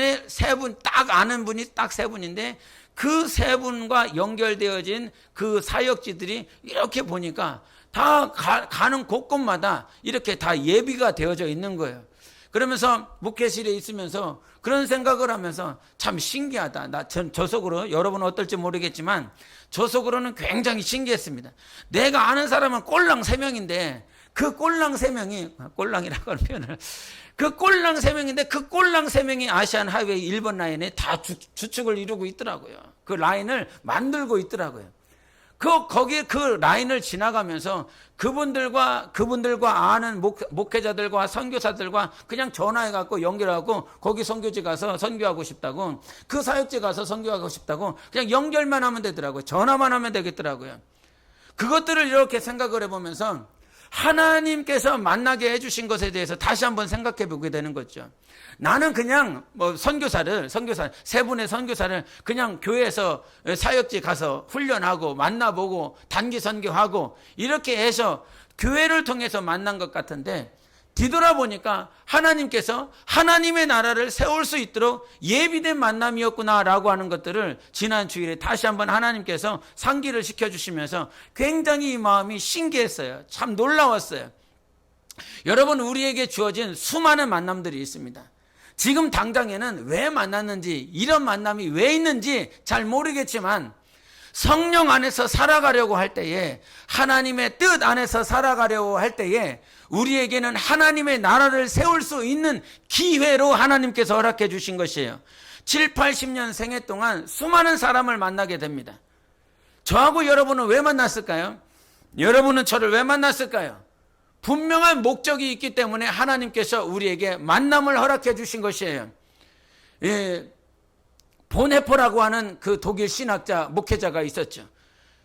딱 아는 분이 딱 세 분인데 그 세 분과 연결되어진 그 사역지들이 이렇게 보니까 다 가는 곳곳마다 이렇게 다 예비가 되어져 있는 거예요. 그러면서 목회실에 있으면서 그런 생각을 하면서 참 신기하다. 저 속으로 여러분은 어떨지 모르겠지만 저 속으로는 굉장히 신기했습니다. 내가 아는 사람은 꼴랑 3명인데 그 꼴랑 3명이 꼴랑이라고 하는 표현을 그 꼴랑 3명인데 그 꼴랑 3명이 아시안 하이웨이 1번 라인에 다 주축을 이루고 있더라고요. 그 라인을 만들고 있더라고요. 거기에 그 라인을 지나가면서 그분들과 아는 목회자들과 선교사들과 그냥 전화해갖고 연결하고 거기 선교지 가서 선교하고 싶다고 그 사역지 가서 선교하고 싶다고 그냥 연결만 하면 되더라고요. 전화만 하면 되겠더라고요. 그것들을 이렇게 생각을 해보면서 하나님께서 만나게 해주신 것에 대해서 다시 한번 생각해 보게 되는 거죠. 나는 그냥 선교사 세 분의 선교사를 그냥 교회에서 사역지 가서 훈련하고 만나보고 단기 선교하고 이렇게 해서 교회를 통해서 만난 것 같은데 뒤돌아보니까 하나님께서 하나님의 나라를 세울 수 있도록 예비된 만남이었구나라고 하는 것들을 지난 주일에 다시 한번 하나님께서 상기를 시켜주시면서 굉장히 이 마음이 신기했어요. 참 놀라웠어요. 여러분, 우리에게 주어진 수많은 만남들이 있습니다. 지금 당장에는 왜 만났는지, 이런 만남이 왜 있는지 잘 모르겠지만 성령 안에서 살아가려고 할 때에, 하나님의 뜻 안에서 살아가려고 할 때에 우리에게는 하나님의 나라를 세울 수 있는 기회로 하나님께서 허락해 주신 것이에요. 7, 80년 생애 동안 수많은 사람을 만나게 됩니다. 저하고 여러분은 왜 만났을까요? 여러분은 저를 왜 만났을까요? 분명한 목적이 있기 때문에 하나님께서 우리에게 만남을 허락해 주신 것이에요. 보네포라고 하는 그 독일 신학자, 목회자가 있었죠.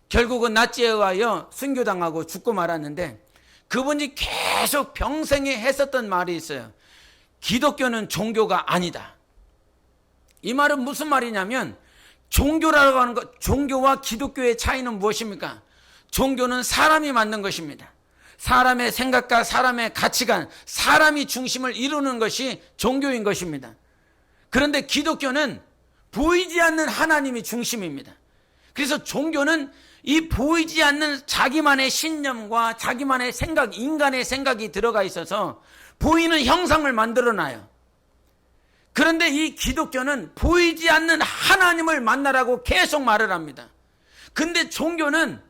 결국은 나치에 의하여 순교당하고 죽고 말았는데 그분이 계속 평생에 했었던 말이 있어요. 기독교는 종교가 아니다. 이 말은 무슨 말이냐면 종교라고 하는 것, 종교와 기독교의 차이는 무엇입니까? 종교는 사람이 만든 것입니다. 사람의 생각과 사람의 가치관, 사람이 중심을 이루는 것이 종교인 것입니다. 그런데 기독교는 보이지 않는 하나님이 중심입니다. 그래서 종교는 이 보이지 않는 자기만의 신념과 자기만의 생각, 인간의 생각이 들어가 있어서 보이는 형상을 만들어놔요. 그런데 이 기독교는 보이지 않는 하나님을 만나라고 계속 말을 합니다. 근데 종교는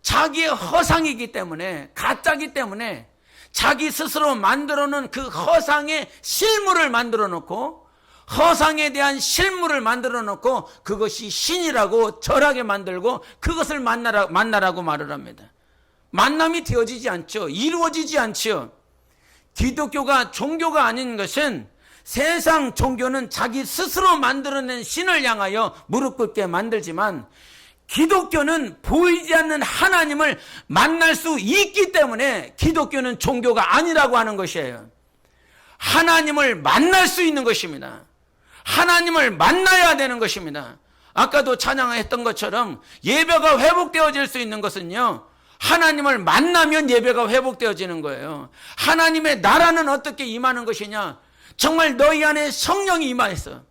자기의 허상이기 때문에, 가짜이기 때문에 자기 스스로 만들어 놓은 그 허상의 실물을 만들어 놓고, 허상에 대한 실물을 만들어 놓고 그것이 신이라고 절하게 만들고 그것을 만나라고 말을 합니다. 만남이 되어지지 않죠. 이루어지지 않죠. 기독교가 종교가 아닌 것은 세상 종교는 자기 스스로 만들어낸 신을 향하여 무릎 꿇게 만들지만 기독교는 보이지 않는 하나님을 만날 수 있기 때문에 기독교는 종교가 아니라고 하는 것이에요. 하나님을 만날 수 있는 것입니다. 하나님을 만나야 되는 것입니다. 아까도 찬양했던 것처럼 예배가 회복되어질 수 있는 것은요, 하나님을 만나면 예배가 회복되어지는 거예요. 하나님의 나라는 어떻게 임하는 것이냐? 정말 너희 안에 성령이 임하였어.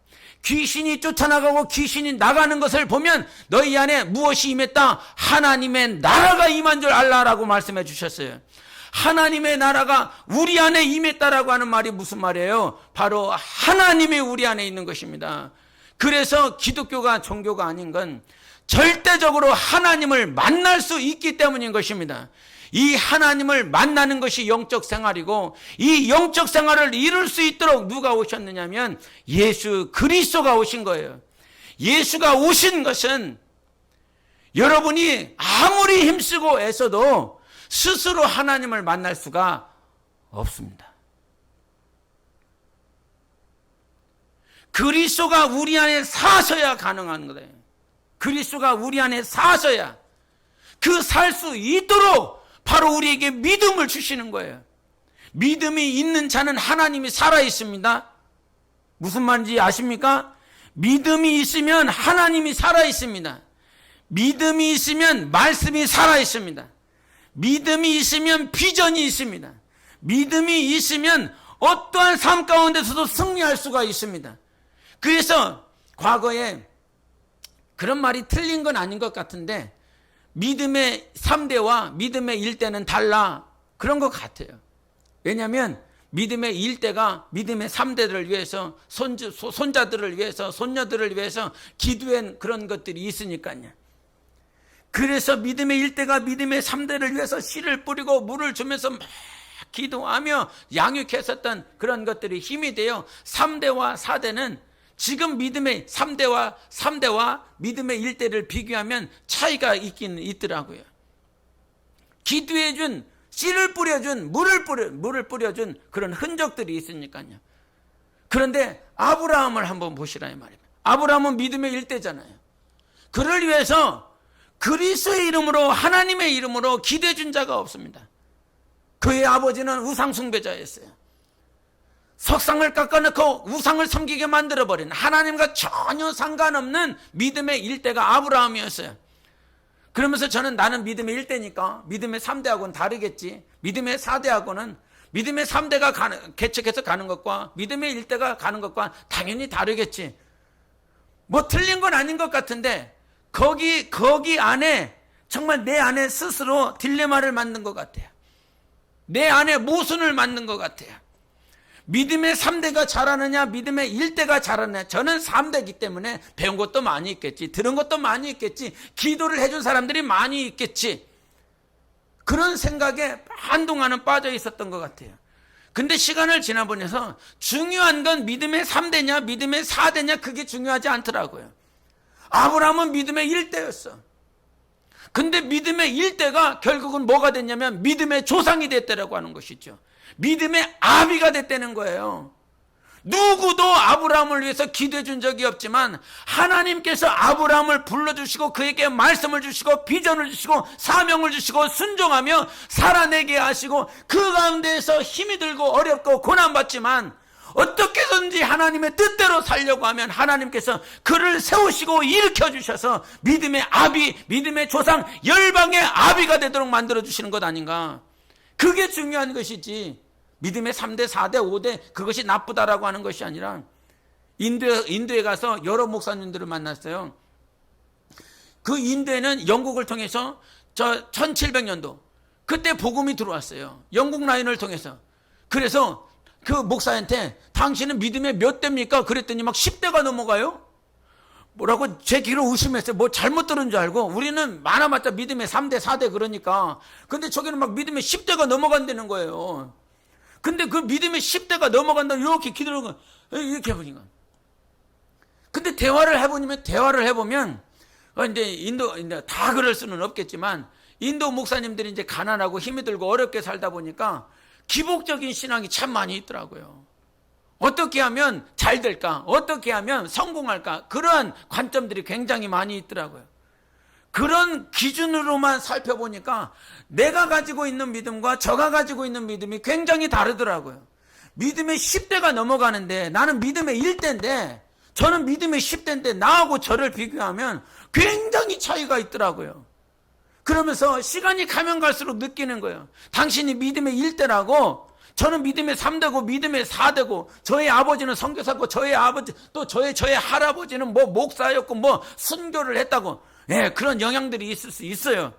귀신이 쫓아나가고 귀신이 나가는 것을 보면 너희 안에 무엇이 임했다? 하나님의 나라가 임한 줄 알라라고 말씀해 주셨어요. 하나님의 나라가 우리 안에 임했다라고 하는 말이 무슨 말이에요? 바로 하나님이 우리 안에 있는 것입니다. 그래서 기독교가 종교가 아닌 건 절대적으로 하나님을 만날 수 있기 때문인 것입니다. 이 하나님을 만나는 것이 영적 생활이고, 이 영적 생활을 이룰 수 있도록 누가 오셨느냐면 예수 그리스도가 오신 거예요. 예수가 오신 것은 여러분이 아무리 힘쓰고 애써도 스스로 하나님을 만날 수가 없습니다. 그리스도가 우리 안에 사셔야 가능한 거예요. 그리스도가 우리 안에 사셔야 그 살 수 있도록 바로 우리에게 믿음을 주시는 거예요. 믿음이 있는 자는 하나님이 살아있습니다. 무슨 말인지 아십니까? 믿음이 있으면 하나님이 살아있습니다. 믿음이 있으면 말씀이 살아있습니다. 믿음이 있으면 비전이 있습니다. 믿음이 있으면 어떠한 삶 가운데서도 승리할 수가 있습니다. 그래서 과거에 그런 말이 틀린 건 아닌 것 같은데, 믿음의 3대와 믿음의 1대는 달라, 그런 것 같아요. 왜냐하면 믿음의 1대가 믿음의 3대들을 위해서, 손자들을 위해서, 손녀들을 위해서 기도한 그런 것들이 있으니까요. 그래서 믿음의 1대가 믿음의 3대를 위해서 씨를 뿌리고 물을 주면서 막 기도하며 양육했었던 그런 것들이 힘이 되어 3대와 4대는 지금 믿음의 3대와 믿음의 1대를 비교하면 차이가 있긴 있더라고요. 기도해준, 씨를 뿌려준, 물을 뿌려준 그런 흔적들이 있으니까요. 그런데 아브라함을 한번 보시라 이 말입니다. 아브라함은 믿음의 1대잖아요. 그를 위해서 그리스도의 이름으로, 하나님의 이름으로 기도해준 자가 없습니다. 그의 아버지는 우상 숭배자였어요. 석상을 깎아놓고 우상을 섬기게 만들어버린, 하나님과 전혀 상관없는 믿음의 1대가 아브라함이었어요. 그러면서 나는 믿음의 1대니까 믿음의 3대하고는 다르겠지, 믿음의 4대하고는, 믿음의 3대가 개척해서 가는 것과 믿음의 1대가 가는 것과 당연히 다르겠지, 뭐 틀린 건 아닌 것 같은데, 거기 안에 정말 내 안에 스스로 딜레마를 만든 것 같아요. 내 안에 모순을 만든 것 같아요. 믿음의 3대가 잘하느냐, 믿음의 1대가 잘하느냐. 저는 3대이기 때문에 배운 것도 많이 있겠지, 들은 것도 많이 있겠지, 기도를 해준 사람들이 많이 있겠지, 그런 생각에 한동안은 빠져 있었던 것 같아요. 근데 시간을 지나보면서 중요한 건 믿음의 3대냐 믿음의 4대냐, 그게 중요하지 않더라고요. 아브라함은 믿음의 1대였어. 근데 믿음의 1대가 결국은 뭐가 됐냐면 믿음의 조상이 됐다라고 하는 것이죠. 믿음의 아비가 됐다는 거예요. 누구도 아브라함을 위해서 기도해 준 적이 없지만 하나님께서 아브라함을 불러주시고 그에게 말씀을 주시고 비전을 주시고 사명을 주시고 순종하며 살아내게 하시고, 그 가운데에서 힘이 들고 어렵고 고난받지만 어떻게든지 하나님의 뜻대로 살려고 하면 하나님께서 그를 세우시고 일으켜 주셔서 믿음의 아비, 믿음의 조상, 열방의 아비가 되도록 만들어 주시는 것 아닌가. 그게 중요한 것이지, 믿음의 3대, 4대, 5대 그것이 나쁘다라고 하는 것이 아니라, 인도에 가서 여러 목사님들을 만났어요. 그 인도에는 영국을 통해서 1700년도 그때 복음이 들어왔어요. 영국 라인을 통해서. 그래서 그 목사한테 당신은 믿음의 몇 대입니까? 그랬더니 막 10대가 넘어가요. 뭐라고 제 귀를 의심했어요. 뭐 잘못 들은 줄 알고, 우리는 많아봤자 믿음의 3대, 4대 그러니까. 근데 저기는 막 믿음의 10대가 넘어간다는 거예요. 근데 그 믿음의 10대가 넘어간다 이렇게 기도를 이렇게 해보니까. 근데 대화를 해보면 이제 인도 다 그럴 수는 없겠지만 인도 목사님들이 이제 가난하고 힘이 들고 어렵게 살다 보니까 기복적인 신앙이 참 많이 있더라고요. 어떻게 하면 잘 될까? 어떻게 하면 성공할까? 그러한 관점들이 굉장히 많이 있더라고요. 그런 기준으로만 살펴보니까 내가 가지고 있는 믿음과 저가 가지고 있는 믿음이 굉장히 다르더라고요. 믿음의 10대가 넘어가는데 나는 믿음의 1대인데 저는 믿음의 10대인데 나하고 저를 비교하면 굉장히 차이가 있더라고요. 그러면서 시간이 가면 갈수록 느끼는 거예요. 당신이 믿음의 1대라고, 저는 믿음의 3대고 믿음의 4대고, 저의 아버지는 선교사고 저의 아버지 또 저의 할아버지는 뭐 목사였고 뭐 순교를 했다고, 예, 그런 영향들이 있을 수 있어요.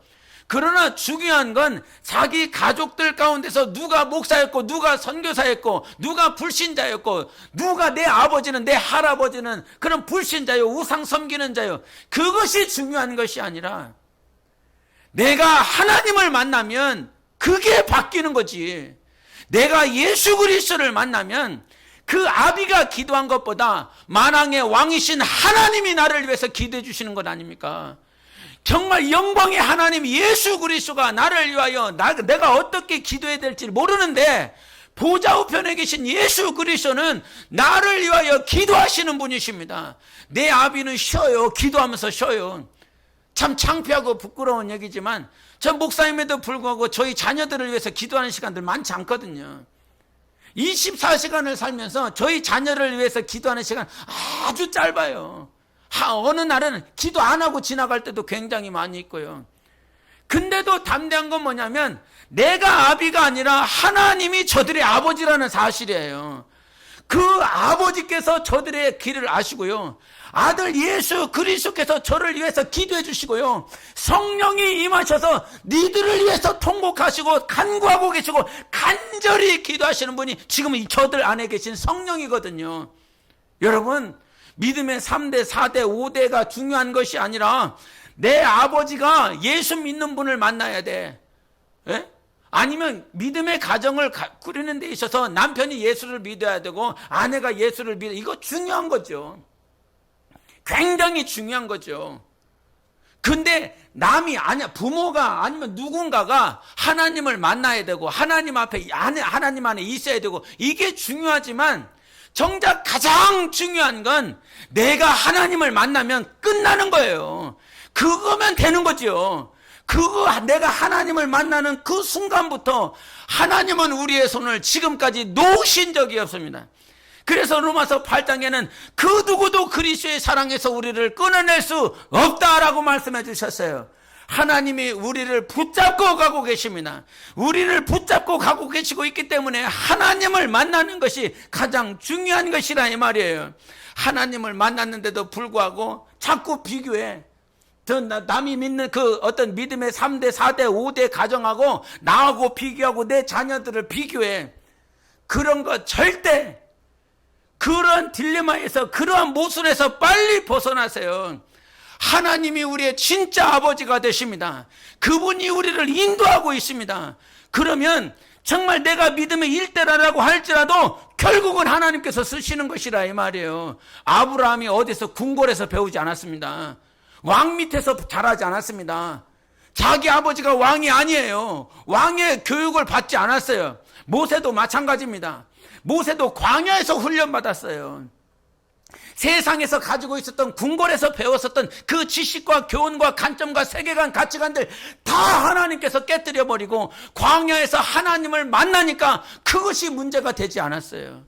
그러나 중요한 건 자기 가족들 가운데서 누가 목사였고 누가 선교사였고 누가 불신자였고 누가 내 아버지는 내 할아버지는 그런 불신자요 우상 섬기는 자요, 그것이 중요한 것이 아니라 내가 하나님을 만나면 그게 바뀌는 거지. 내가 예수 그리스도를 만나면 그 아비가 기도한 것보다 만왕의 왕이신 하나님이 나를 위해서 기도해 주시는 것 아닙니까? 정말 영광의 하나님 예수 그리스도가 나를 위하여 내가 어떻게 기도해야 될지 모르는데 보좌 우편에 계신 예수 그리스도는 나를 위하여 기도하시는 분이십니다. 내 아비는 쉬어요. 기도하면서 쉬어요. 참 창피하고 부끄러운 얘기지만 전 목사님에도 불구하고 저희 자녀들을 위해서 기도하는 시간들 많지 않거든요. 24시간을 살면서 저희 자녀를 위해서 기도하는 시간 아주 짧아요. 어느 날은 기도 안 하고 지나갈 때도 굉장히 많이 있고요. 근데도 담대한 건 뭐냐면 내가 아비가 아니라 하나님이 저들의 아버지라는 사실이에요. 그 아버지께서 저들의 길을 아시고요, 아들 예수 그리스도께서 저를 위해서 기도해 주시고요, 성령이 임하셔서 니들을 위해서 통곡하시고 간구하고 계시고 간절히 기도하시는 분이 지금 저들 안에 계신 성령이거든요. 여러분, 믿음의 3대, 4대, 5대가 중요한 것이 아니라 내 아버지가 예수 믿는 분을 만나야 돼. 예? 아니면 믿음의 가정을 꾸리는 데 있어서 남편이 예수를 믿어야 되고 아내가 예수를 믿어, 이거 중요한 거죠. 굉장히 중요한 거죠. 근데 남이 아니야, 부모가 아니면 누군가가 하나님을 만나야 되고 하나님 앞에 하나님 안에 있어야 되고 이게 중요하지만 정작 가장 중요한 건 내가 하나님을 만나면 끝나는 거예요. 그거면 되는 거죠. 내가 하나님을 만나는 그 순간부터 하나님은 우리의 손을 지금까지 놓으신 적이 없습니다. 그래서 로마서 8장에는 그 누구도 그리스도의 사랑에서 우리를 끊어낼 수 없다라고 말씀해 주셨어요. 하나님이 우리를 붙잡고 가고 계십니다. 우리를 붙잡고 가고 계시고 있기 때문에 하나님을 만나는 것이 가장 중요한 것이라 이 말이에요. 하나님을 만났는데도 불구하고 자꾸 비교해. 남이 믿는 그 어떤 믿음의 3대, 4대, 5대 가정하고 나하고 비교하고 내 자녀들을 비교해. 그런 거 절대, 그런 딜레마에서, 그러한 모순에서 빨리 벗어나세요. 하나님이 우리의 진짜 아버지가 되십니다. 그분이 우리를 인도하고 있습니다. 그러면 정말 내가 믿음의 1대라고 할지라도 결국은 하나님께서 쓰시는 것이라 이 말이에요. 아브라함이 어디서 궁궐에서 배우지 않았습니다. 왕 밑에서 자라지 않았습니다. 자기 아버지가 왕이 아니에요. 왕의 교육을 받지 않았어요. 모세도 마찬가지입니다. 모세도 광야에서 훈련받았어요. 세상에서 가지고 있었던 궁궐에서 배웠었던 그 지식과 교훈과 관점과 세계관, 가치관들 다 하나님께서 깨뜨려버리고 광야에서 하나님을 만나니까 그것이 문제가 되지 않았어요.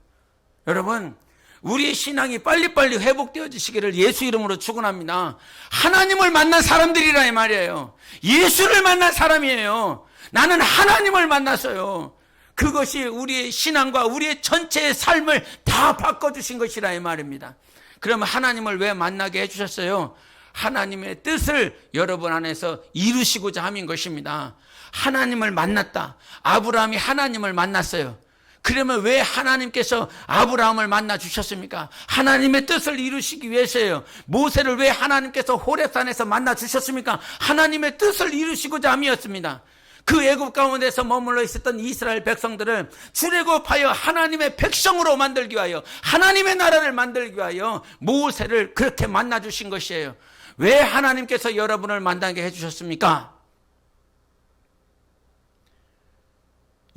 여러분, 우리의 신앙이 빨리빨리 회복되어지시기를 예수 이름으로 축원합니다. 하나님을 만난 사람들이라 이 말이에요. 예수를 만난 사람이에요. 나는 하나님을 만났어요. 그것이 우리의 신앙과 우리의 전체의 삶을 다 바꿔주신 것이라 이 말입니다. 그러면 하나님을 왜 만나게 해주셨어요? 하나님의 뜻을 여러분 안에서 이루시고자 함인 것입니다. 하나님을 만났다. 아브라함이 하나님을 만났어요. 그러면 왜 하나님께서 아브라함을 만나 주셨습니까? 하나님의 뜻을 이루시기 위해서예요. 모세를 왜 하나님께서 호렙산에서 만나 주셨습니까? 하나님의 뜻을 이루시고자 함이었습니다. 그 애굽 가운데서 머물러 있었던 이스라엘 백성들을 출애굽하여 하나님의 백성으로 만들기 위하여, 하나님의 나라를 만들기 위하여 모세를 그렇게 만나 주신 것이에요. 왜 하나님께서 여러분을 만나게 해주셨습니까?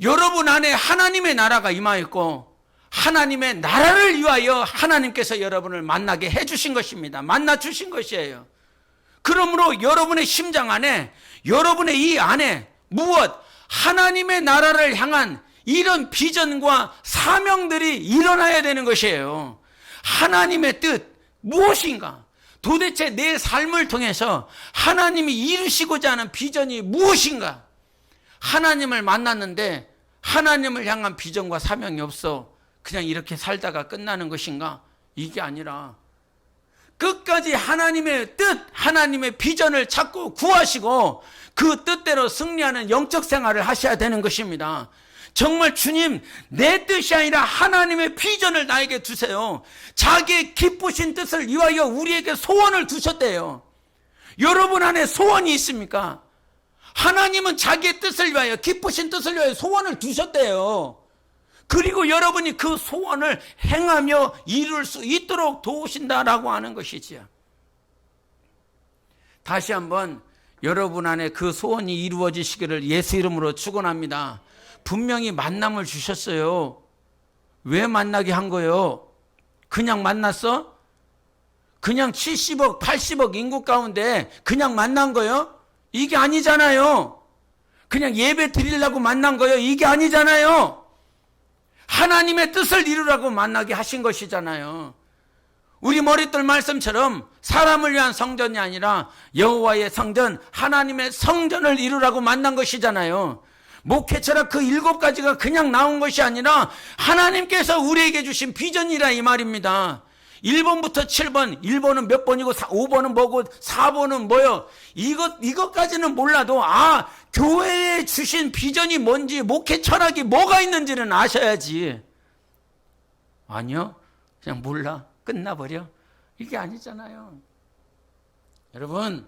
여러분 안에 하나님의 나라가 임하였고 하나님의 나라를 위하여 하나님께서 여러분을 만나게 해주신 것입니다. 만나 주신 것이에요. 그러므로 여러분의 심장 안에, 여러분의 이 안에 무엇? 하나님의 나라를 향한 이런 비전과 사명들이 일어나야 되는 것이에요. 하나님의 뜻 무엇인가? 도대체 내 삶을 통해서 하나님이 이루시고자 하는 비전이 무엇인가? 하나님을 만났는데 하나님을 향한 비전과 사명이 없어 그냥 이렇게 살다가 끝나는 것인가? 이게 아니라 끝까지 하나님의 뜻, 하나님의 비전을 찾고 구하시고 그 뜻대로 승리하는 영적 생활을 하셔야 되는 것입니다. 정말 주님, 내 뜻이 아니라 하나님의 비전을 나에게 주세요. 자기의 기쁘신 뜻을 위하여 우리에게 소원을 두셨대요. 여러분 안에 소원이 있습니까? 하나님은 자기의 뜻을 위하여, 기쁘신 뜻을 위하여 소원을 두셨대요. 그리고 여러분이 그 소원을 행하며 이룰 수 있도록 도우신다라고 하는 것이지요. 다시 한번 여러분 안에 그 소원이 이루어지시기를 예수 이름으로 축원합니다. 분명히 만남을 주셨어요. 왜 만나게 한 거예요? 그냥 만났어? 그냥 70억, 80억 인구 가운데 그냥 만난 거예요? 이게 아니잖아요. 그냥 예배 드리려고 만난 거예요? 이게 아니잖아요. 하나님의 뜻을 이루라고 만나게 하신 것이잖아요. 우리 머릿돌 말씀처럼 사람을 위한 성전이 아니라 여호와의 성전, 하나님의 성전을 이루라고 만난 것이잖아요. 목회 철학 그 7가지가 그냥 나온 것이 아니라 하나님께서 우리에게 주신 비전이라 이 말입니다. 1번부터 7번, 1번은 몇 번이고 5번은 뭐고 4번은 뭐요? 이것까지는 몰라도 교회에 주신 비전이 뭔지, 목회 철학이 뭐가 있는지는 아셔야지. 아니요, 그냥 몰라, 끝나버려. 이게 아니잖아요. 여러분,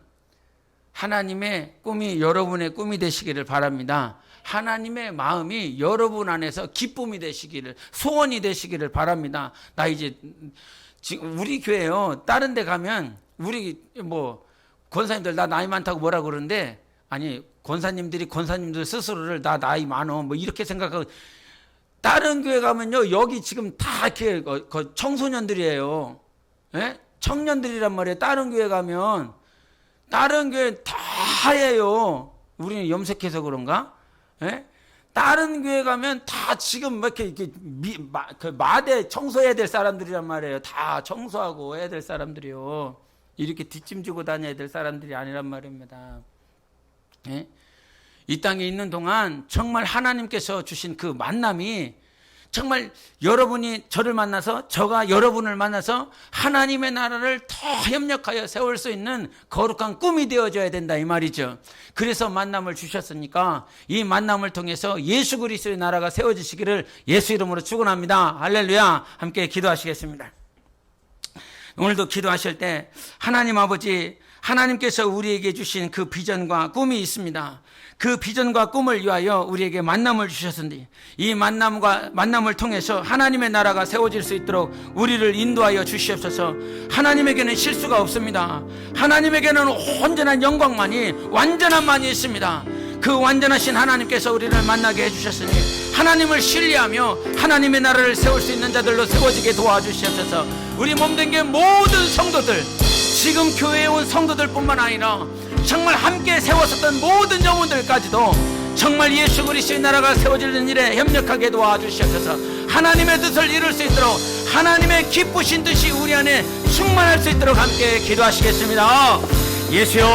하나님의 꿈이 여러분의 꿈이 되시기를 바랍니다. 하나님의 마음이 여러분 안에서 기쁨이 되시기를, 소원이 되시기를 바랍니다. 나 이제 지금 우리 교회요, 다른 데 가면 우리 권사님들 나 나이 많다고 뭐라 그러는데, 아니 권사님들 스스로를 나 나이 많어 이렇게 생각하고, 다른 교회 가면요, 여기 지금 다 이렇게 청소년들이에요. 예? 청년들이란 말이에요. 다른 교회 가면, 다른 교회 다 하얘요. 우리는 염색해서 그런가? 예? 다른 교회 가면 다 지금 이렇게 마대 청소해야 될 사람들이란 말이에요. 다 청소하고 해야 될 사람들이요. 이렇게 뒷짐지고 다녀야 될 사람들이 아니란 말입니다. 예? 이 땅에 있는 동안 정말 하나님께서 주신 그 만남이, 정말 여러분이 저를 만나서, 저가 여러분을 만나서 하나님의 나라를 더 협력하여 세울 수 있는 거룩한 꿈이 되어져야 된다 이 말이죠. 그래서 만남을 주셨으니까 이 만남을 통해서 예수 그리스도의 나라가 세워지시기를 예수 이름으로 축원합니다. 할렐루야. 함께 기도하시겠습니다. 오늘도 기도하실 때 하나님 아버지, 하나님께서 우리에게 주신 그 비전과 꿈이 있습니다. 그 비전과 꿈을 위하여 우리에게 만남을 주셨으니 이 만남을 통해서 하나님의 나라가 세워질 수 있도록 우리를 인도하여 주시옵소서. 하나님에게는 실수가 없습니다. 하나님에게는 온전한 영광만이, 완전함만이 있습니다. 그 완전하신 하나님께서 우리를 만나게 해주셨으니 하나님을 신뢰하며 하나님의 나라를 세울 수 있는 자들로 세워지게 도와주시옵소서. 우리 몸된 게 모든 성도들, 지금 교회에 온 성도들뿐만 아니라 정말 함께 세웠었던 모든 영혼들까지도 정말 예수 그리스도의 나라가 세워지는 일에 협력하게 도와주시옵소서. 하나님의 뜻을 이룰 수 있도록, 하나님의 기쁘신 뜻이 우리 안에 충만할 수 있도록 함께 기도하시겠습니다. 예수여.